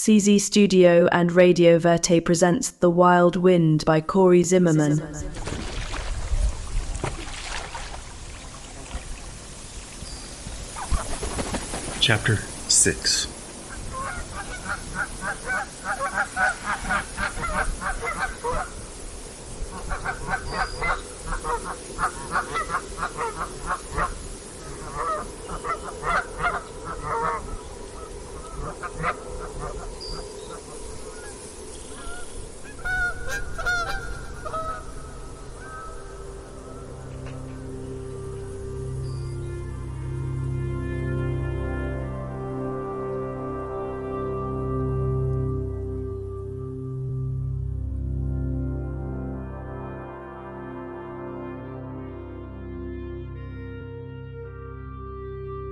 CZ Studio and Radio Verté presents The Wild Wind by Cory Zimmerman. Chapter 6.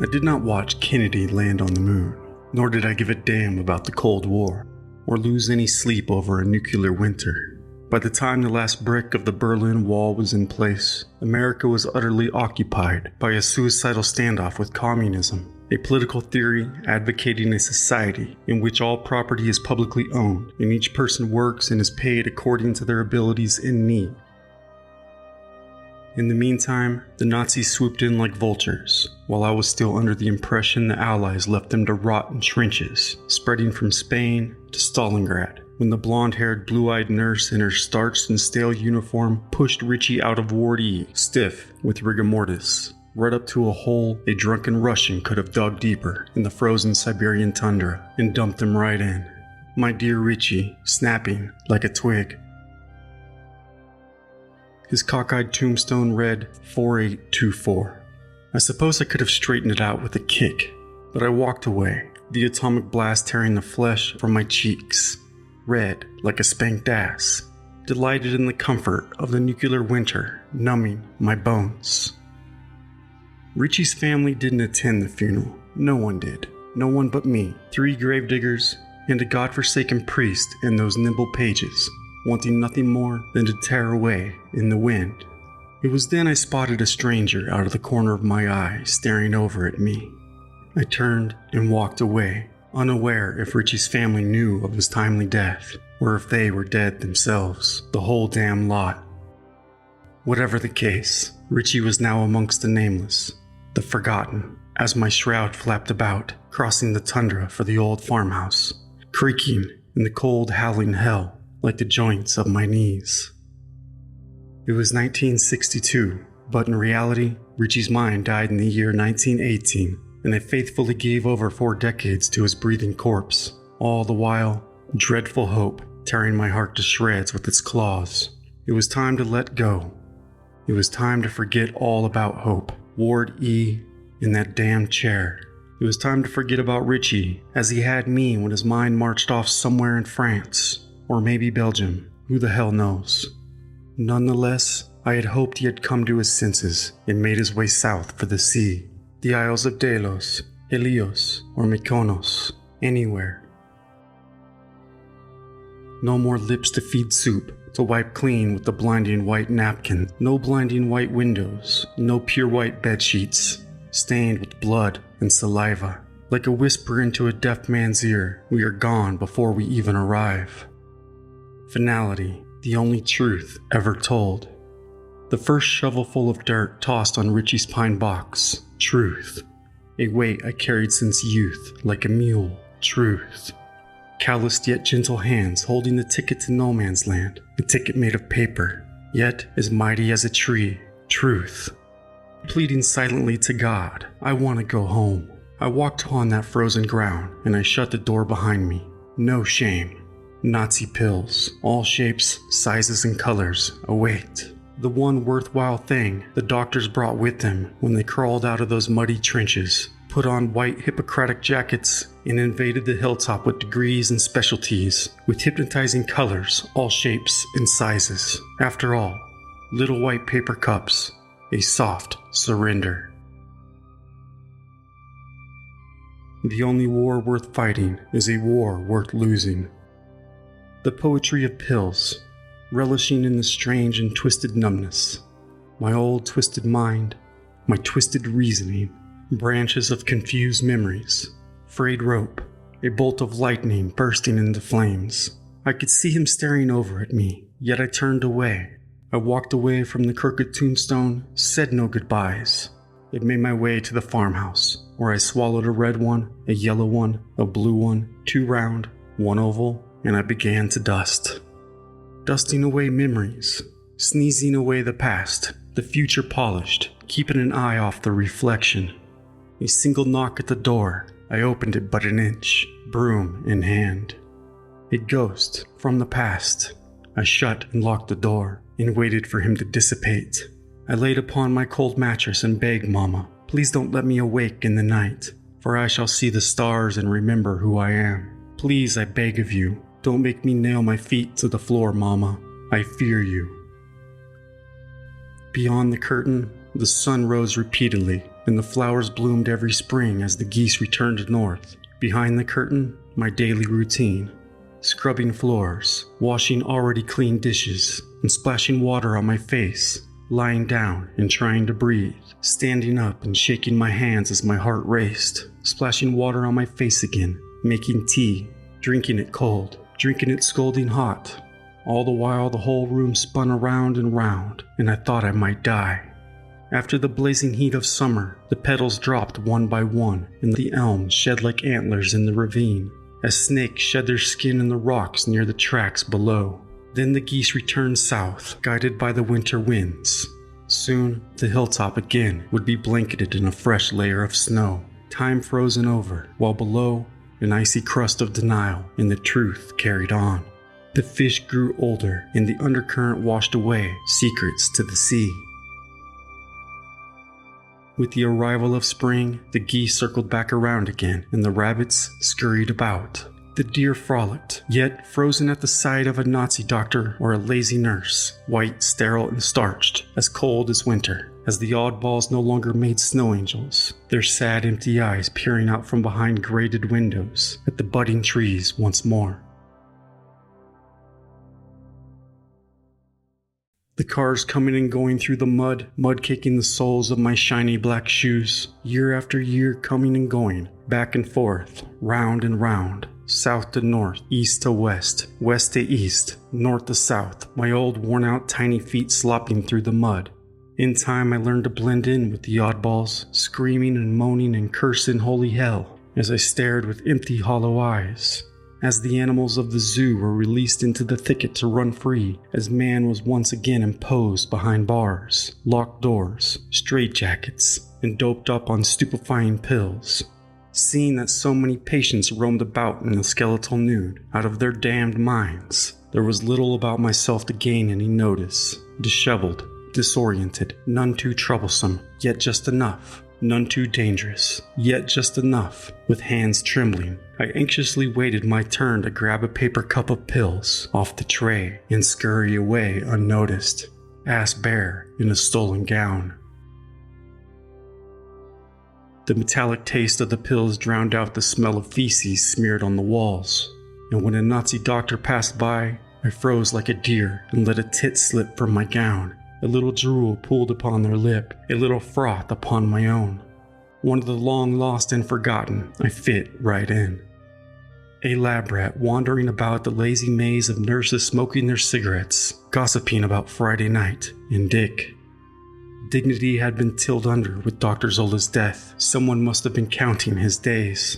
I did not watch Kennedy land on the moon, nor did I give a damn about the Cold War, or lose any sleep over a nuclear winter. By the time the last brick of the Berlin Wall was in place, America was utterly occupied by a suicidal standoff with communism, a political theory advocating a society in which all property is publicly owned and each person works and is paid according to their abilities and need. In the meantime, the Nazis swooped in like vultures, while I was still under the impression the Allies left them to rot in trenches, spreading from Spain to Stalingrad, when the blonde-haired, blue-eyed nurse in her starched and stale uniform pushed Richie out of Ward E, stiff with rigor mortis, right up to a hole a drunken Russian could have dug deeper in the frozen Siberian tundra, and dumped him right in. My dear Richie, snapping like a twig. His cockeyed tombstone read 4824. I suppose I could have straightened it out with a kick, but I walked away, the atomic blast tearing the flesh from my cheeks, red like a spanked ass, delighted in the comfort of the nuclear winter numbing my bones. Richie's family didn't attend the funeral. No one did. No one but me, 3 gravediggers, and a godforsaken priest in those nimble pages, wanting nothing more than to tear away in the wind. It was then I spotted a stranger out of the corner of my eye staring over at me. I turned and walked away, unaware if Richie's family knew of his timely death, or if they were dead themselves, the whole damn lot. Whatever the case, Richie was now amongst the nameless, the forgotten, as my shroud flapped about, crossing the tundra for the old farmhouse, creaking in the cold howling hell like the joints of my knees. It was 1962, but in reality, Richie's mind died in the year 1918, and I faithfully gave over 4 decades to his breathing corpse, all the while, dreadful hope tearing my heart to shreds with its claws. It was time to let go. It was time to forget all about hope, Ward E, in that damn chair. It was time to forget about Richie, as he had me when his mind marched off somewhere in France. Or maybe Belgium, who the hell knows. Nonetheless, I had hoped he had come to his senses and made his way south for the sea, the Isles of Delos, Helios, or Mykonos, anywhere. No more lips to feed soup, to wipe clean with the blinding white napkin, no blinding white windows, no pure white bed sheets, stained with blood and saliva. Like a whisper into a deaf man's ear, we are gone before we even arrive. Finality, the only truth ever told. The first shovelful of dirt tossed on Richie's pine box. Truth. A weight I carried since youth, like a mule. Truth. Calloused yet gentle hands holding the ticket to no man's land. A ticket made of paper, yet as mighty as a tree. Truth. Pleading silently to God, I want to go home. I walked on that frozen ground, and I shut the door behind me. No shame. Nazi pills, all shapes, sizes, and colors, await. The one worthwhile thing the doctors brought with them when they crawled out of those muddy trenches, put on white Hippocratic jackets, and invaded the hilltop with degrees and specialties, with hypnotizing colors, all shapes and sizes. After all, little white paper cups, a soft surrender. The only war worth fighting is a war worth losing. The poetry of pills, relishing in the strange and twisted numbness. My old twisted mind, my twisted reasoning, branches of confused memories, frayed rope, a bolt of lightning bursting into flames. I could see him staring over at me, yet I turned away. I walked away from the crooked tombstone, said no goodbyes. It made my way to the farmhouse, where I swallowed a red one, a yellow one, a blue one, 2 round, 1 oval, and I began to dust. Dusting away memories, sneezing away the past, the future polished, keeping an eye off the reflection. A single knock at the door, I opened it but an inch, broom in hand. A ghost from the past. I shut and locked the door, and waited for him to dissipate. I laid upon my cold mattress and begged Mama, please don't let me awake in the night, for I shall see the stars and remember who I am. Please, I beg of you, don't make me nail my feet to the floor, Mama. I fear you. Beyond the curtain, the sun rose repeatedly, and the flowers bloomed every spring as the geese returned north. Behind the curtain, my daily routine. Scrubbing floors, washing already clean dishes, and splashing water on my face, lying down and trying to breathe, standing up and shaking my hands as my heart raced, splashing water on my face again, making tea, drinking it cold, drinking it scalding hot. All the while the whole room spun around and round, and I thought I might die. After the blazing heat of summer, the petals dropped one by one, and the elms shed like antlers in the ravine, as snakes shed their skin in the rocks near the tracks below. Then the geese returned south, guided by the winter winds. Soon, the hilltop again would be blanketed in a fresh layer of snow, time frozen over, while below, an icy crust of denial, and the truth carried on. The fish grew older, and the undercurrent washed away secrets to the sea. With the arrival of spring, the geese circled back around again, and the rabbits scurried about. The deer frolicked, yet frozen at the sight of a Nazi doctor or a lazy nurse, white, sterile, and starched, as cold as winter, as the oddballs no longer made snow angels, their sad empty eyes peering out from behind grated windows at the budding trees once more. The cars coming and going through the mud caking the soles of my shiny black shoes, year after year coming and going, back and forth, round and round, south to north, east to west, west to east, north to south, my old worn-out tiny feet slopping through the mud. In time I learned to blend in with the oddballs, screaming and moaning and cursing holy hell, as I stared with empty hollow eyes. As the animals of the zoo were released into the thicket to run free, as man was once again imposed behind bars, locked doors, straitjackets, and doped up on stupefying pills. Seeing that so many patients roamed about in the skeletal nude, out of their damned minds, there was little about myself to gain any notice. Disheveled, disoriented, none too troublesome, yet just enough. None too dangerous, yet just enough. With hands trembling, I anxiously waited my turn to grab a paper cup of pills off the tray and scurry away unnoticed, ass bare in a stolen gown. The metallic taste of the pills drowned out the smell of feces smeared on the walls, and when a Nazi doctor passed by, I froze like a deer and let a tit slip from my gown. A little drool pooled upon their lip, a little froth upon my own. One of the long lost and forgotten, I fit right in. A lab rat wandering about the lazy maze of nurses smoking their cigarettes, gossiping about Friday night and Dick. Dignity had been tilled under with Dr. Zolla's death. Someone must have been counting his days.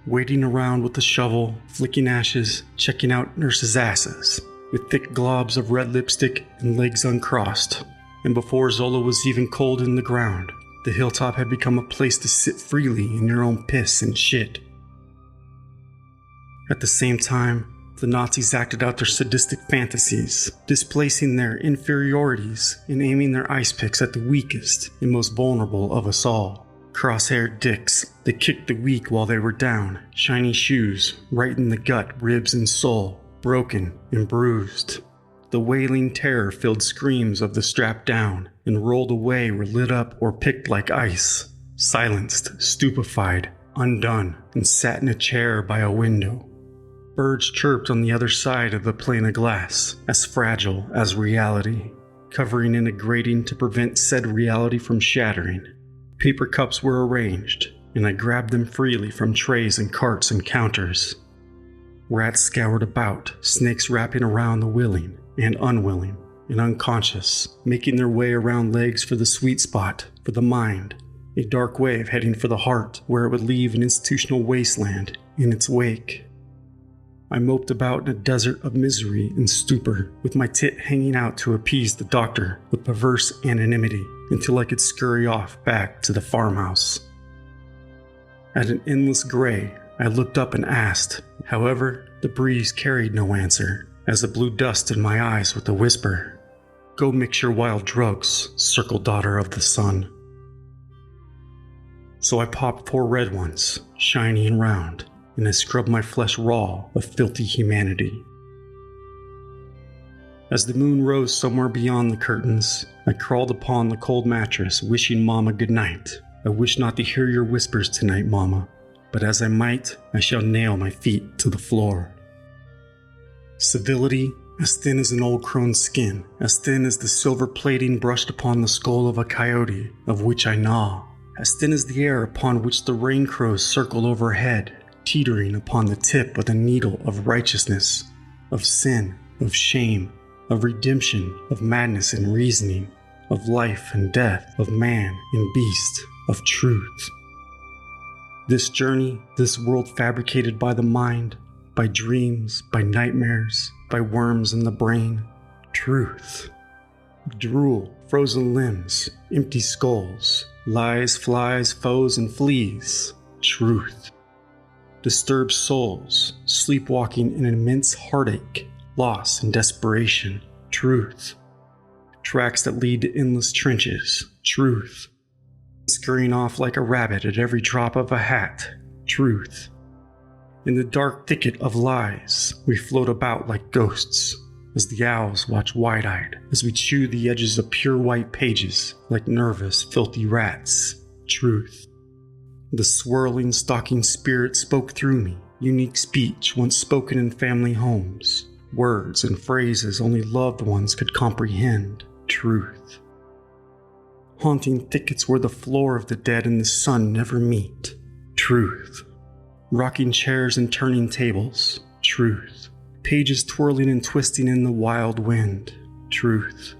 Waiting around with a shovel, flicking ashes, checking out nurses' asses, with thick globs of red lipstick and legs uncrossed. And before Zolla was even cold in the ground, the hilltop had become a place to sit freely in your own piss and shit. At the same time, the Nazis acted out their sadistic fantasies, displacing their inferiorities and aiming their ice picks at the weakest and most vulnerable of us all. Cross-haired dicks that kicked the weak while they were down, shiny shoes right in the gut, ribs, and soul, broken and bruised. The wailing terror-filled screams of the strapped down and rolled away were lit up or picked like ice, silenced, stupefied, undone, and sat in a chair by a window. Birds chirped on the other side of the pane of glass, as fragile as reality, covering in a grating to prevent said reality from shattering. Paper cups were arranged, and I grabbed them freely from trays and carts and counters. Rats scoured about, snakes wrapping around the willing and unwilling and unconscious, making their way around legs for the sweet spot, for the mind, a dark wave heading for the heart where it would leave an institutional wasteland in its wake. I moped about in a desert of misery and stupor, with my tit hanging out to appease the doctor with perverse anonymity until I could scurry off back to the farmhouse. At an endless gray, I looked up and asked. However, the breeze carried no answer, as it blew dust in my eyes with a whisper. Go mix your wild drugs, circle daughter of the sun. So I popped 4 red ones, shiny and round, and I scrubbed my flesh raw of filthy humanity. As the moon rose somewhere beyond the curtains, I crawled upon the cold mattress, wishing Mama good night. I wish not to hear your whispers tonight, Mama, but as I might, I shall nail my feet to the floor. Civility, as thin as an old crone's skin, as thin as the silver plating brushed upon the skull of a coyote, of which I gnaw, as thin as the air upon which the rain crows circle overhead, teetering upon the tip of the needle of righteousness, of sin, of shame, of redemption, of madness and reasoning, of life and death, of man and beast, of truth. This journey, this world fabricated by the mind, by dreams, by nightmares, by worms in the brain, truth. Drool, frozen limbs, empty skulls, lies, flies, foes, and fleas, truth. Disturbed souls, sleepwalking in immense heartache, loss, and desperation, truth. Tracks that lead to endless trenches, truth. Scurrying off like a rabbit at every drop of a hat, truth. In the dark thicket of lies, we float about like ghosts, as the owls watch wide-eyed, as we chew the edges of pure white pages like nervous, filthy rats, truth. The swirling, stalking spirit spoke through me, unique speech once spoken in family homes, words and phrases only loved ones could comprehend, truth. Haunting thickets where the floor of the dead and the sun never meet, truth. Rocking chairs and turning tables, truth. Pages twirling and twisting in the wild wind, truth.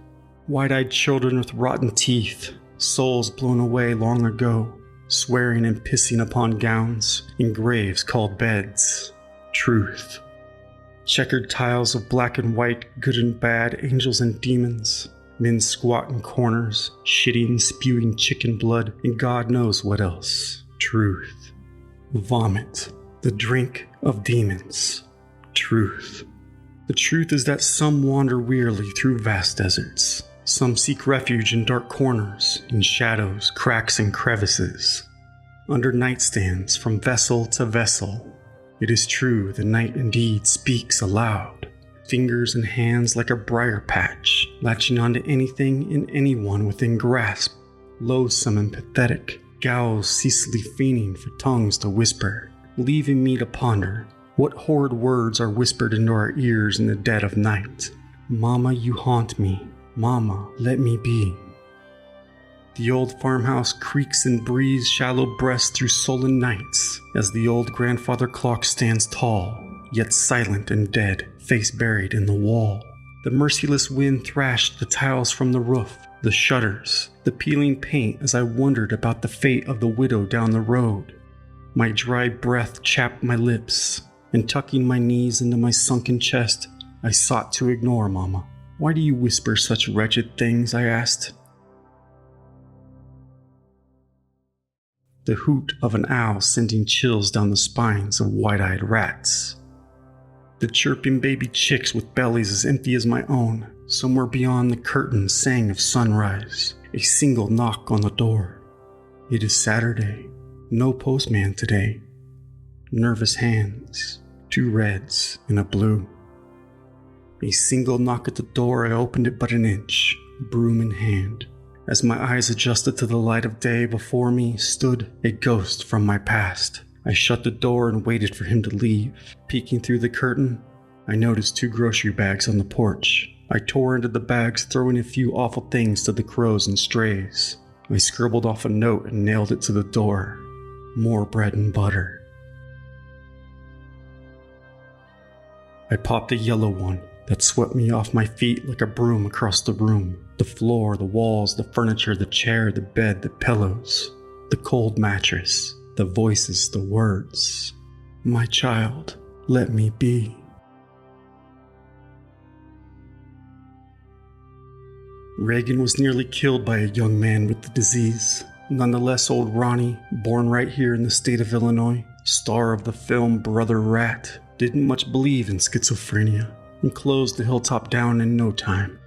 Wide-eyed children with rotten teeth, souls blown away long ago, swearing and pissing upon gowns in graves called beds, truth. Checkered tiles of black and white, good and bad, angels and demons, men squat in corners, shitting, spewing chicken blood, and God knows what else, truth. Vomit, the drink of demons, truth. The truth is that some wander wearily through vast deserts. Some seek refuge in dark corners, in shadows, cracks, and crevices. Under nightstands, from vessel to vessel. It is true, the night indeed speaks aloud. Fingers and hands like a briar patch, latching onto anything and anyone within grasp. Loathsome and pathetic, gowls ceaselessly fiending for tongues to whisper, leaving me to ponder. What horrid words are whispered into our ears in the dead of night? Mama, you haunt me. Mama, let me be. The old farmhouse creaks and breathes shallow breaths through sullen nights as the old grandfather clock stands tall, yet silent and dead, face buried in the wall. The merciless wind thrashed the tiles from the roof, the shutters, the peeling paint as I wondered about the fate of the widow down the road. My dry breath chapped my lips, and tucking my knees into my sunken chest, I sought to ignore Mama. Why do you whisper such wretched things? I asked. The hoot of an owl sending chills down the spines of wide-eyed rats. The chirping baby chicks with bellies as empty as my own, somewhere beyond the curtain sang of sunrise. A single knock on the door. It is Saturday. No postman today. Nervous hands. 2 reds and a blue. A single knock at the door, I opened it but an inch, broom in hand. As my eyes adjusted to the light of day, before me stood a ghost from my past. I shut the door and waited for him to leave. Peeking through the curtain, I noticed 2 grocery bags on the porch. I tore into the bags, throwing a few awful things to the crows and strays. I scribbled off a note and nailed it to the door. more bread and butter. I popped a yellow one that swept me off my feet like a broom across the room. The floor, the walls, the furniture, the chair, the bed, the pillows, the cold mattress, the voices, the words. My child, let me be. Reagan was nearly killed by a young man with the disease. Nonetheless, old Ronnie, born right here in the state of Illinois, star of the film Brother Rat, didn't much believe in schizophrenia and closed the Hilltop down in no time.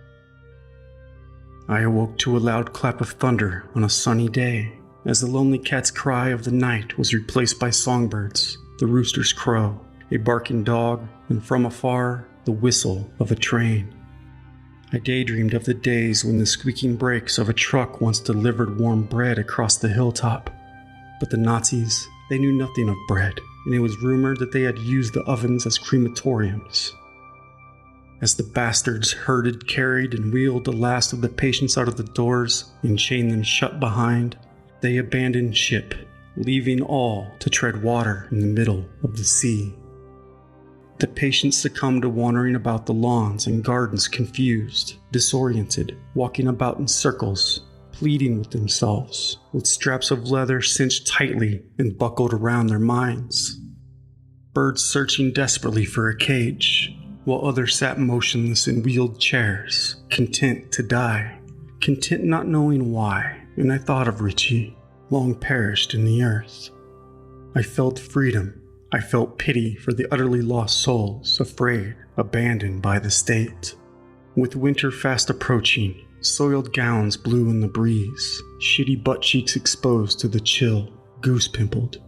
I awoke to a loud clap of thunder on a sunny day as the lonely cat's cry of the night was replaced by songbirds, the rooster's crow, a barking dog, and from afar, the whistle of a train. I daydreamed of the days when the squeaking brakes of a truck once delivered warm bread across the hilltop. But the Nazis, they knew nothing of bread, and it was rumored that they had used the ovens as crematoriums. As the bastards herded, carried, and wheeled the last of the patients out of the doors and chained them shut behind, they abandoned ship, leaving all to tread water in the middle of the sea. The patients succumbed to wandering about the lawns and gardens confused, disoriented, walking about in circles, pleading with themselves, with straps of leather cinched tightly and buckled around their minds. Birds searching desperately for a cage, while others sat motionless in wheeled chairs, content to die, content not knowing why. And I thought of Richie, long perished in the earth. I felt freedom. I felt pity for the utterly lost souls, afraid, abandoned by the state. With winter fast approaching, soiled gowns blew in the breeze, shitty butt cheeks exposed to the chill, goose-pimpled.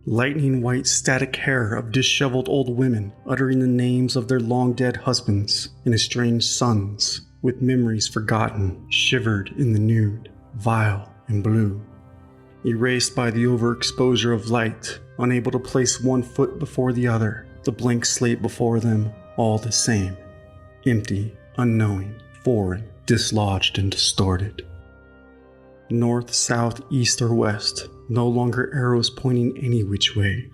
Lightning white static hair of disheveled old women uttering the names of their long-dead husbands and estranged sons, with memories forgotten, shivered in the nude, vile and blue. Erased by the overexposure of light, unable to place one foot before the other, the blank slate before them, all the same. Empty, unknowing, foreign, dislodged and distorted. North, south, east, or west, no longer arrows pointing any which way.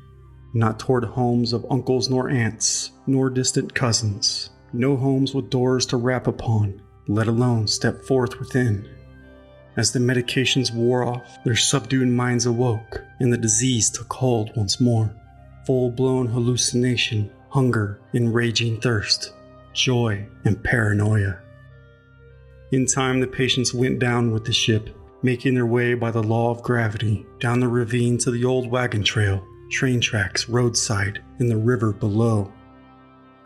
Not toward homes of uncles nor aunts, nor distant cousins. No homes with doors to rap upon, let alone step forth within. As the medications wore off, their subdued minds awoke, and the disease took hold once more. Full-blown hallucination, hunger and raging thirst, joy and paranoia. In time, the patients went down with the ship, making their way by the law of gravity, down the ravine to the old wagon trail, train tracks, roadside, and the river below.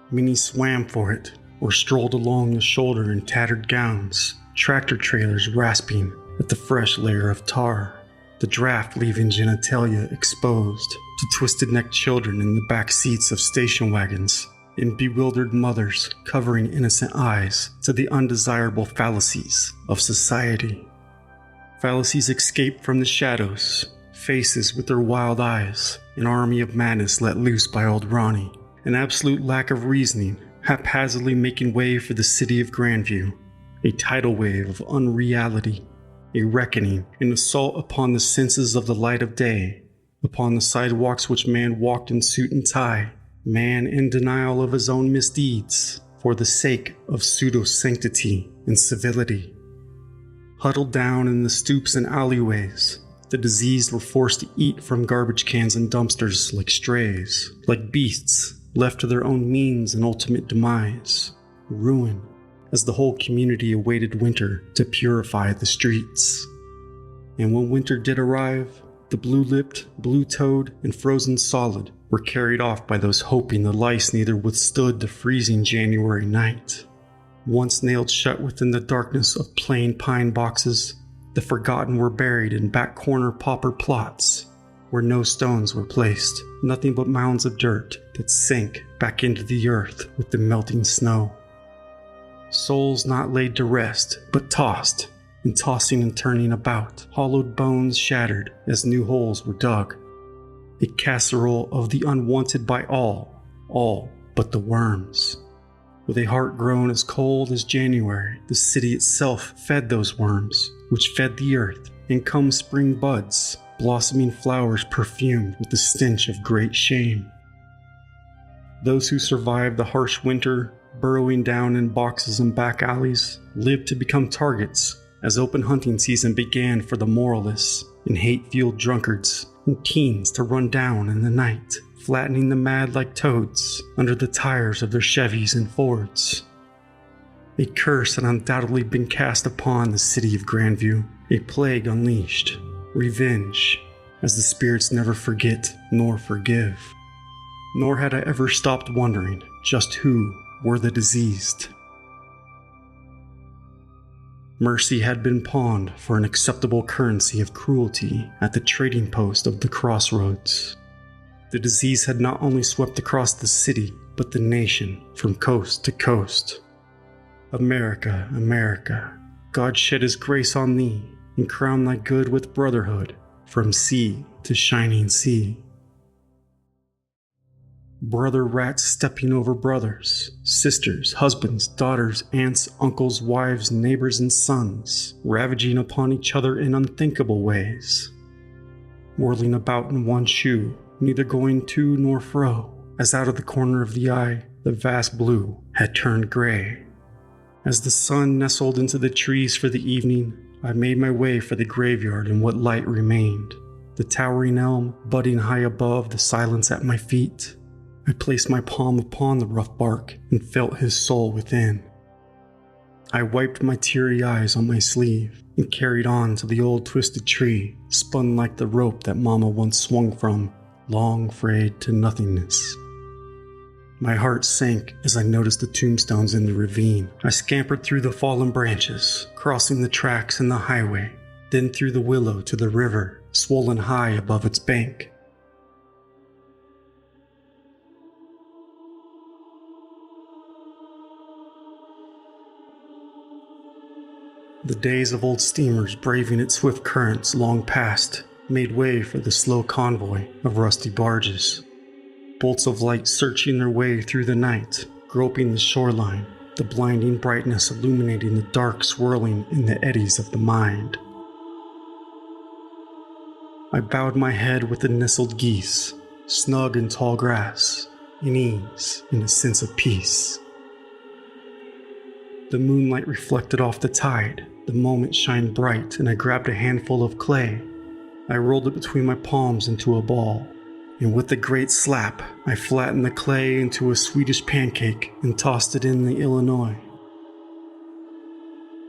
Many swam for it, or strolled along the shoulder in tattered gowns, tractor trailers rasping at the fresh layer of tar, the draft leaving genitalia exposed to twisted-necked children in the back seats of station wagons, and bewildered mothers covering innocent eyes to the undesirable fallacies of society. Fallacies escaped from the shadows, faces with their wild eyes, an army of madness let loose by old Ronnie, an absolute lack of reasoning, haphazardly making way for the city of Grandview, a tidal wave of unreality, a reckoning, an assault upon the senses of the light of day, upon the sidewalks which man walked in suit and tie, man in denial of his own misdeeds, for the sake of pseudo-sanctity and civility. Huddled down in the stoops and alleyways, the diseased were forced to eat from garbage cans and dumpsters like strays, like beasts left to their own means and ultimate demise, ruin, as the whole community awaited winter to purify the streets. And when winter did arrive, the blue-lipped, blue-toed, and frozen solid were carried off by those hoping the lice neither withstood the freezing January night. Once nailed shut within the darkness of plain pine boxes, the forgotten were buried in back corner pauper plots, where no stones were placed, nothing but mounds of dirt that sank back into the earth with the melting snow. Souls not laid to rest, but tossed, and tossing and turning about, hollowed bones shattered as new holes were dug. A casserole of the unwanted by all but the worms. With a heart grown as cold as January, the city itself fed those worms, which fed the earth, and come spring buds, blossoming flowers perfumed with the stench of great shame. Those who survived the harsh winter, burrowing down in boxes and back alleys, lived to become targets as open hunting season began for the moralists and hate-fueled drunkards and teens to run down in the night, flattening the mad like toads under the tires of their Chevys and Fords. A curse had undoubtedly been cast upon the city of Grandview, a plague unleashed, revenge, as the spirits never forget nor forgive. Nor had I ever stopped wondering just who were the diseased. Mercy had been pawned for an acceptable currency of cruelty at the trading post of the crossroads. The disease had not only swept across the city, but the nation from coast to coast. America, America, God shed his grace on thee, and crown thy good with brotherhood, from sea to shining sea. Brother rats stepping over brothers, sisters, husbands, daughters, aunts, uncles, wives, neighbors, and sons, ravaging upon each other in unthinkable ways. Whirling about in one shoe, neither going to nor fro, as out of the corner of the eye, the vast blue had turned gray. As the sun nestled into the trees for the evening, I made my way for the graveyard in what light remained, the towering elm budding high above the silence at my feet. I placed my palm upon the rough bark and felt his soul within. I wiped my teary eyes on my sleeve and carried on to the old twisted tree, spun like the rope that Mama once swung from, long frayed to nothingness. My heart sank as I noticed the tombstones in the ravine. I scampered through the fallen branches, crossing the tracks and the highway, then through the willow to the river, swollen high above its bank. The days of old steamers braving its swift currents long past made way for the slow convoy of rusty barges. Bolts of light searching their way through the night, groping the shoreline, the blinding brightness illuminating the dark swirling in the eddies of the mind. I bowed my head with the nestled geese, snug in tall grass, in ease, in a sense of peace. The moonlight reflected off the tide, the moment shined bright, and I grabbed a handful of clay. I rolled it between my palms into a ball, and with a great slap, I flattened the clay into a Swedish pancake and tossed it in the Illinois.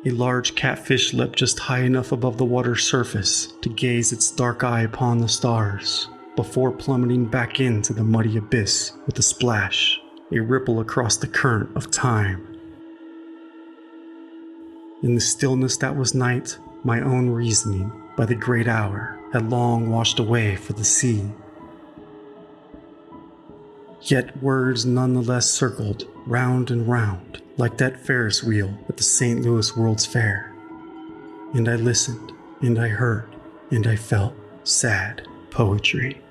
A large catfish leapt just high enough above the water's surface to gaze its dark eye upon the stars, before plummeting back into the muddy abyss with a splash, a ripple across the current of time. In the stillness that was night, my own reasoning, by the great hour, had long washed away for the sea. Yet words nonetheless circled round and round, like that Ferris wheel at the St. Louis World's Fair. And I listened, and I heard, and I felt sad poetry.